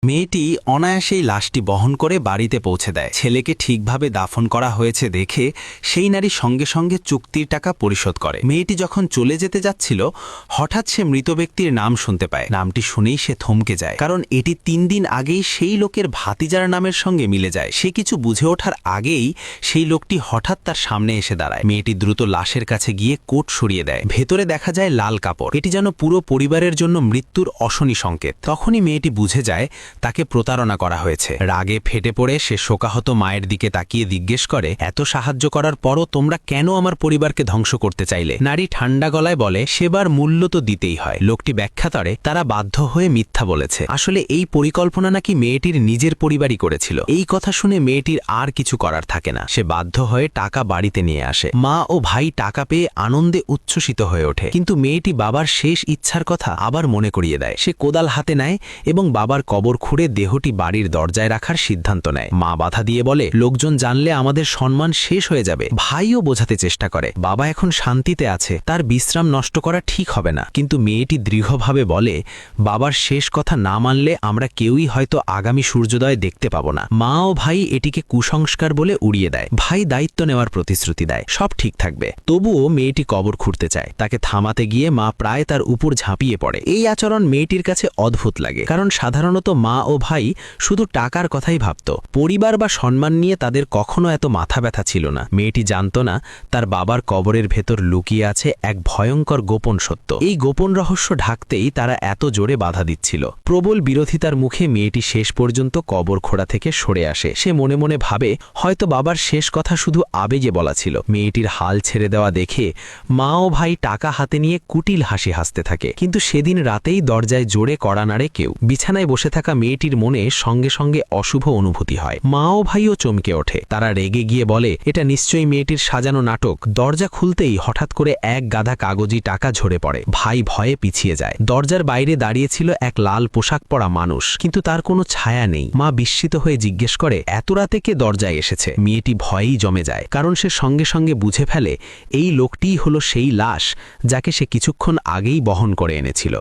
মেয়েটি অনায়াসেই লাশটি বহন করে বাড়িতে পৌঁছে দেয়। ছেলেকে ঠিকভাবে দাফন করা হয়েছে দেখে সেই নারী সঙ্গে সঙ্গে চুক্তির টাকা পরিশোধ করে। মেয়েটি যখন চলে যেতে যাচ্ছিল, হঠাৎ সে মৃত ব্যক্তির নাম শুনতে পায়। নামটি শুনেই সে থমকে যায়, কারণ এটি 3 দিন আগেই সেই লোকের ভাতিজার নামের সঙ্গে মিলে যায়। সে কিছু বুঝে ওঠার আগেই সেই লোকটি হঠাৎ তার সামনে এসে দাঁড়ায়। মেয়েটি দ্রুত লাশের কাছে গিয়ে কোট সরিয়ে দেয়। ভেতরে দেখা যায় লাল কাপড়। এটি যেন পুরো পরিবারের জন্য মৃত্যুর অশনি সংকেত। তখনই মেয়েটি বুঝে যায় তাকে প্রতারণা করা হয়েছে। রাগে ফেটে পড়ে সে শোকাহত মায়ের দিকে তাকিয়ে জিজ্ঞেস করে, এত সাহায্য করার পরও তোমরা কেন আমার পরিবারকে ধ্বংস করতে চাইলে? নারী ঠান্ডা গলায় বলে, সেবার মূল্য তো দিতেই হয়। লোকটি ব্যাখ্যা করে, তারা বাধ্য হয়ে মিথ্যা বলেছে। আসলে এই পরিকল্পনা নাকি মেয়েটির নিজের পরিবারই করেছিল। এই কথা শুনে মেয়েটির আর কিছু করার থাকে না। সে বাধ্য হয়ে টাকা বাড়িতে নিয়ে আসে। মা ও ভাই টাকা পেয়ে আনন্দে উচ্ছ্বসিত হয়ে ওঠে। কিন্তু মেয়েটি বাবার শেষ ইচ্ছার কথা আবার মনে করিয়ে দেয়। সে কোদাল হাতে নেয় এবং বাবার কবর খুঁড়ে দেহটি বাড়ির দরজায় রাখার সিদ্ধান্ত নেয়। মা বাধা দিয়ে বলে, লোকজন জানলে আমাদের সম্মান শেষ হয়ে যাবে। ভাইও বোঝাতে চেষ্টা করে, বাবা এখন শান্তিতে আছে, তার বিশ্রাম নষ্ট করা ঠিক হবে না। কিন্তু মেয়েটি দৃঢ়ভাবে বলে, বাবার শেষ কথা না মানলে আমরা কেউই হয়তো আগামী সূর্যোদয় দেখতে পাবো না। মা ও ভাই এটিকে কুসংস্কার বলে উড়িয়ে দেয়। ভাই দায়িত্ব নেওয়ার প্রতিশ্রুতি দেয়, সব ঠিক থাকবে। তবুও মেয়েটি কবর খুঁড়তে চায়। তাকে থামাতে গিয়ে মা প্রায় তার উপর ঝাঁপিয়ে পড়ে। এই আচরণ মেয়েটির কাছে অদ্ভুত লাগে, কারণ সাধারণত মা ও ভাই শুধু টাকার কথাই ভাবত। পরিবার বা সম্মান নিয়ে তাদের কখনো এত মাথা ব্যথা ছিল না। মেয়েটি জানত না তার বাবার কবরের ভেতর লুকিয়ে আছে এক ভয়ঙ্কর গোপন সত্য। এই গোপন রহস্য ঢাকতেই তারা এত জোরে বাধা দিচ্ছিল। প্রবল বিরোধিতার মুখে মেয়েটি শেষ পর্যন্ত কবর খোঁড়া থেকে সরে আসে। সে মনে মনে ভাবে, হয়তো বাবার শেষ কথা শুধু আবেগে বলা ছিল। মেয়েটির হাল ছেড়ে দেওয়া দেখে মা ও ভাই টাকা হাতে নিয়ে কুটিল হাসি হাসতে থাকে। কিন্তু সেদিন রাতেই দরজায় জোরে কড়া নাড়ে কেউ। বিছানায় বসে থাকা মেয়েটির মনে সঙ্গে সঙ্গে অশুভ অনুভূতি হয়। মা ও ভাইও চমকে ওঠে। তারা রেগে গিয়ে বলে, এটা নিশ্চয়ই মেয়েটির সাজানো নাটক। দরজা খুলতেই হঠাৎ করে এক গাদা কাগজি টাকা ঝরে পড়ে। ভাই ভয়ে পিছিয়ে যায়। দরজার বাইরে দাঁড়িয়েছিল এক লাল পোশাক পরা মানুষ, কিন্তু তার কোনো ছায়া নেই। মা বিস্মিত হয়ে জিজ্ঞেস করে, এত রাতে কে দরজায় এসেছে? মেয়েটি ভয়েই জমে যায়, কারণ সে সঙ্গে সঙ্গে বুঝে ফেলে এই লোকটিই হলো সেই লাশ যাকে সে কিছুক্ষণ আগেই বহন করে এনেছিল।